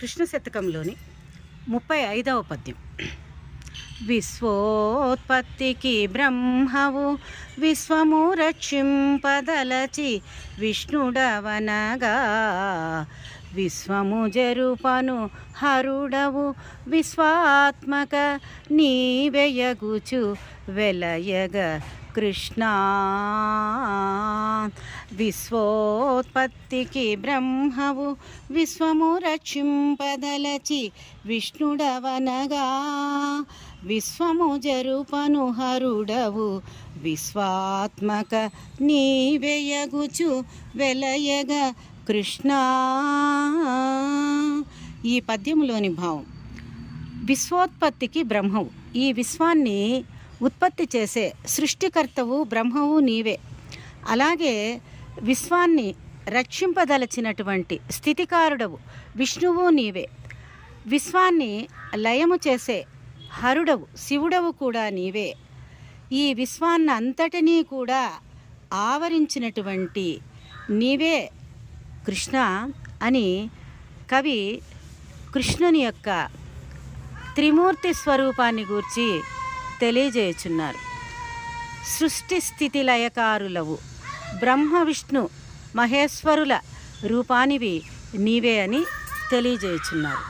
కృష్ణ శతకంలోని 35వ పద్యం. విశ్వోత్పత్తికి బ్రహ్మవు విశ్వము రక్షింపదలచి విష్ణుడవనగా, విశ్వము జరుపను హరుడవు విశ్వాత్మక నీవెయగుచు వెలయగ కృష్ణ. విశ్వోత్పత్తికి బ్రహ్మవు విశ్వము రక్షింపదలచి విష్ణుడవనగా, విశ్వము జరుపను హరుడవు విశ్వాత్మక నీవెయగుచు వెలయగ కృష్ణ. ఈ పద్యంలోని భావం: విశ్వోత్పత్తికి బ్రహ్మవు, ఈ విశ్వాన్ని ఉత్పత్తి చేసే సృష్టికర్తవు బ్రహ్మవు నీవే. అలాగే విశ్వాన్ని రక్షింపదలచినటువంటి స్థితికారుడవు విష్ణువు నీవే. విశ్వాన్ని లయము చేసే హరుడవు శివుడవు కూడా నీవే. ఈ విశ్వాన్ని అంతటినీ కూడా ఆవరించినటువంటి నీవే కృష్ణ అని కవి కృష్ణుని యొక్క త్రిమూర్తి స్వరూపాన్ని గూర్చి తెలియజేయుచున్నారు. సృష్టి స్థితి లయకారులవు బ్రహ్మ విష్ణు మహేశ్వరుల రూపానివి నీవే అని తెలియజేయుచున్నారు.